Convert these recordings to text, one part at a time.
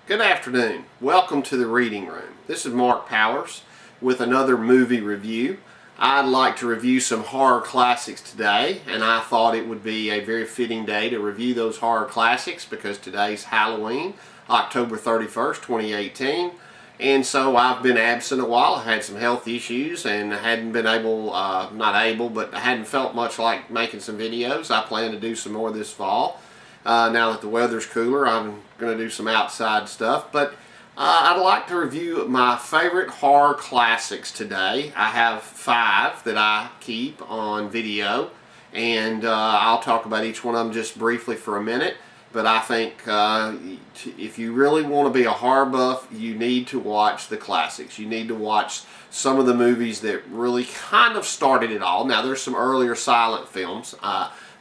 Good afternoon. Welcome to the Reading Room. This is Mark Powers with another movie review. I'd like to review some horror classics today, and I thought it would be a very fitting day to review those horror classics because today's Halloween, October 31st, 2018. And so I've been absent a while. I had some health issues and I hadn't been able, but I hadn't felt much like making some videos. I plan to do some more this fall. Now that the weather's cooler, I'm going to do some outside stuff. But I'd like to review my favorite horror classics today. I have 5 that I keep on video, and I'll talk about each one of them just briefly for a minute. But I think if you really want to be a horror buff, you need to watch the classics. You need to watch some of the movies that really kind of started it all. Now, there's some earlier silent films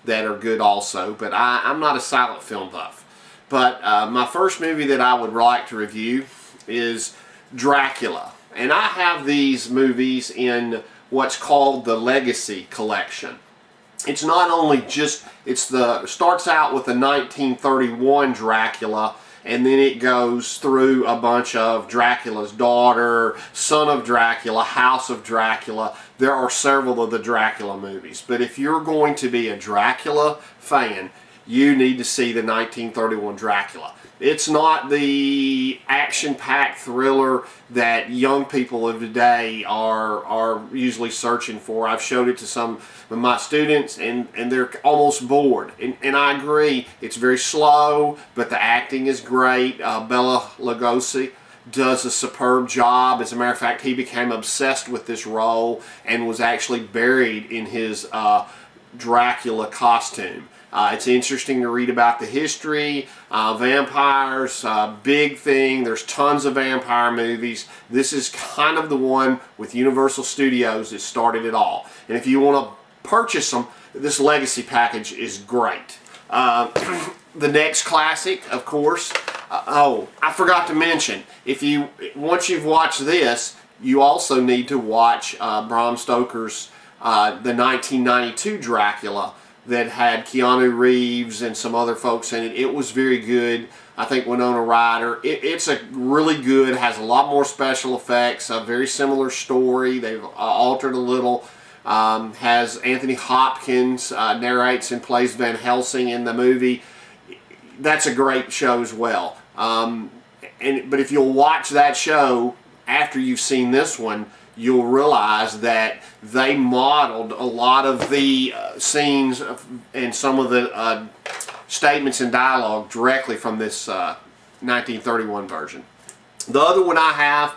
that are good also, but I'm not a silent film buff. But my first movie that I would like to review is Dracula. And I have these movies in what's called the Legacy Collection. It's not only just, starts out with the 1931 Dracula, and then it goes through a bunch of Dracula's Daughter, Son of Dracula, House of Dracula. There are several of the Dracula movies. But if you're going to be a Dracula fan, you need to see the 1931 Dracula. It's not the action-packed thriller that young people of today are usually searching for. I've showed it to some of my students, and they're almost bored. And I agree, it's very slow, but the acting is great. Bela Lugosi does a superb job. As a matter of fact, he became obsessed with this role and was actually buried in his Dracula costume. It's interesting to read about the history. Vampires, big thing. There's tons of vampire movies. This is kind of the one with Universal Studios that started it all. And if you want to purchase them, this Legacy package is great. The next classic, of course. Oh, I forgot to mention, once you've watched this, you also need to watch Bram Stoker's the 1992 Dracula that had Keanu Reeves and some other folks in it. It was very good. I think Winona Ryder. It's a really good, has a lot more special effects, a very similar story. They've altered a little. Has Anthony Hopkins narrates and plays Van Helsing in the movie. That's a great show as well. But if you'll watch that show after you've seen this one, you'll realize that they modeled a lot of the scenes and some of the statements and dialogue directly from this 1931 version. The other one I have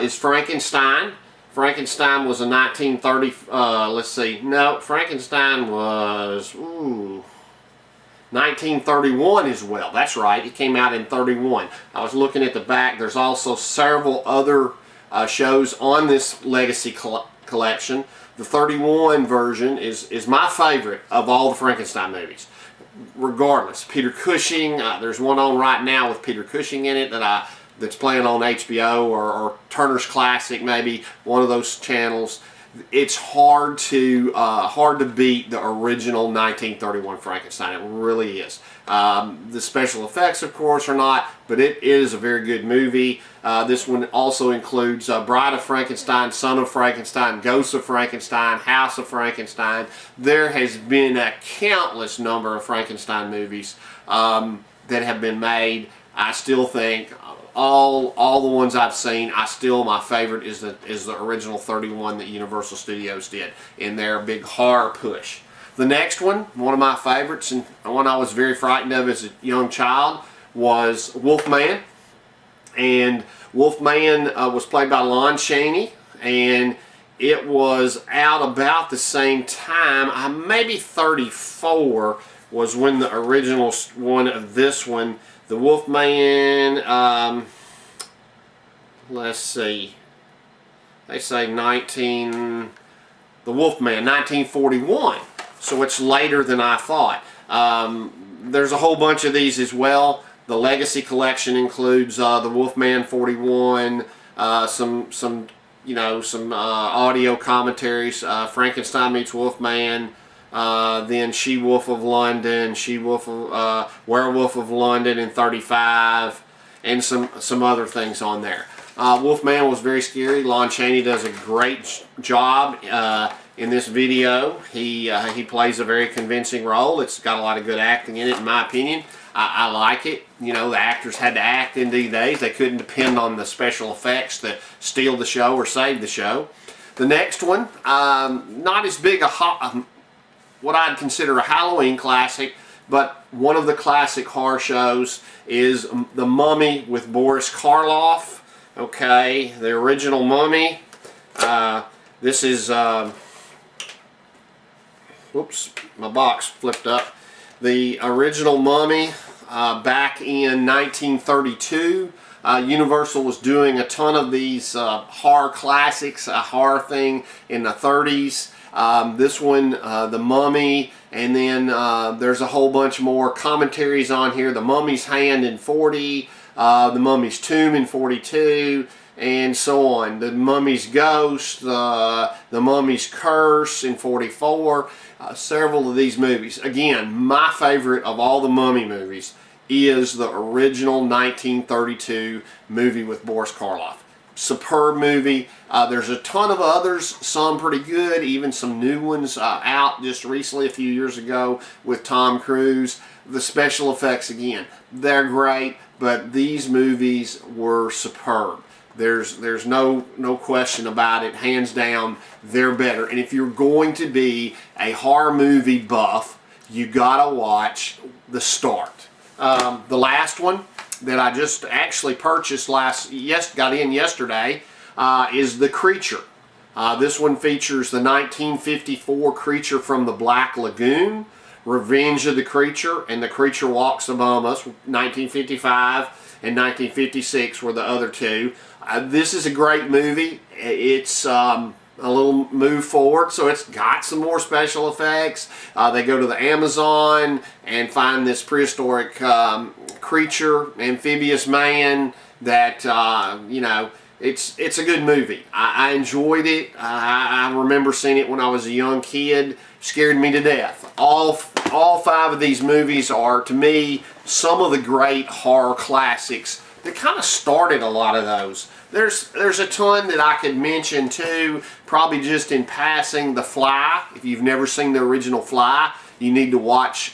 is Frankenstein. Frankenstein was a 1930, Frankenstein was 1931 as well. That's right, it came out in 31. I was looking at the back. There's also several other shows on this Legacy collection. The 31 version is my favorite of all the Frankenstein movies. Regardless, Peter Cushing, there's one on right now with Peter Cushing in it that's playing on HBO or Turner's Classic, maybe one of those channels. It's hard to beat the original 1931 Frankenstein. It really is. The special effects, of course, are not, but it is a very good movie. This one also includes Bride of Frankenstein, Son of Frankenstein, Ghost of Frankenstein, House of Frankenstein. There has been a countless number of Frankenstein movies that have been made. I still think all the ones I've seen, my favorite is the original 31 that Universal Studios did in their big horror push. The next one of my favorites, and one I was very frightened of as a young child, was Wolfman. And Wolfman was played by Lon Chaney, and it was out about the same time. Maybe 34 was when the original one of this one. The Wolfman, let's see, they say the Wolfman, 1941, so it's later than I thought. There's a whole bunch of these as well. The Legacy Collection includes the Wolfman 41, some audio commentaries, Frankenstein meets Wolfman, then She-Wolf of London, Werewolf of London in 35, and some other things on there. Wolfman was very scary. Lon Chaney does a great job in this video. He plays a very convincing role. It's got a lot of good acting in it, in my opinion. I like it. You know, the actors had to act in these days. They couldn't depend on the special effects to steal the show or save the show. The next one, not as big what I'd consider a Halloween classic, but one of the classic horror shows is The Mummy with Boris Karloff. Okay, the original Mummy. This is, whoops, my box flipped up. The original Mummy back in 1932. Universal was doing a ton of these horror classics, a horror thing in the 30s. This one, The Mummy, and then there's a whole bunch more commentaries on here. The Mummy's Hand in 40, The Mummy's Tomb in 42, and so on. The Mummy's Ghost, The Mummy's Curse in 44. Several of these movies. Again, my favorite of all the Mummy movies is the original 1932 movie with Boris Karloff. Superb movie. There's a ton of others, some pretty good, even some new ones out just recently a few years ago with Tom Cruise. The special effects, again, they're great, but these movies were superb. There's no question about it. Hands down, they're better. And if you're going to be a horror movie buff, you gotta watch The Start. The last one that I just actually purchased got in yesterday is The Creature. This one features the 1954 creature from the Black Lagoon, Revenge of the Creature, and The Creature Walks Among Us. 1955 and 1956 were the other two. This is a great movie. It's a little move forward, so it's got some more special effects. They go to the Amazon and find this prehistoric creature, amphibious man that, you know, it's a good movie. I enjoyed it. I remember seeing it when I was a young kid. Scared me to death. All five of these movies are, to me, some of the great horror classics that kind of started a lot of those. There's a ton that I could mention too, probably just in passing. The Fly. If you've never seen the original Fly, you need to watch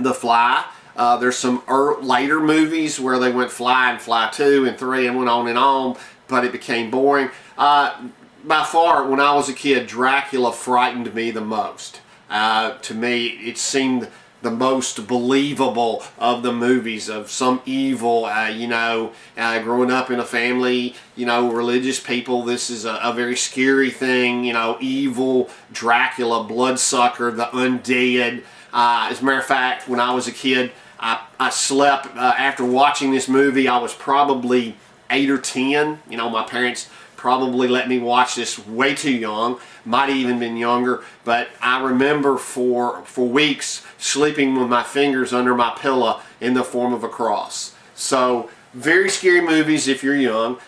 The Fly. There's some later movies where they went Fly and Fly 2 and 3 and went on, but it became boring. By far, when I was a kid, Dracula frightened me the most. To me, it seemed the most believable of the movies, of some evil, you know, growing up in a family, you know, religious people. This is a very scary thing, you know, evil Dracula, bloodsucker, the undead. As a matter of fact, when I was a kid, I slept, after watching this movie, I was probably 8 or 10. You know, my parents probably let me watch this way too young, might have even been younger, but I remember for weeks sleeping with my fingers under my pillow in the form of a cross. So very scary movies if you're young.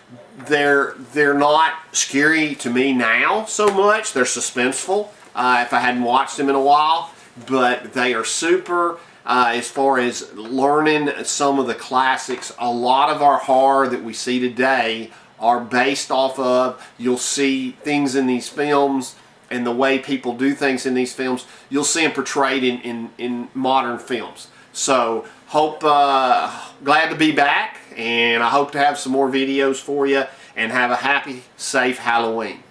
They're not scary to me now so much. They're suspenseful if I hadn't watched them in a while, but they are super. As far as learning some of the classics, a lot of our horror that we see today are based off of. You'll see things in these films and the way people do things in these films, you'll see them portrayed in modern films. So glad to be back, and I hope to have some more videos for you, and have a happy, safe Halloween.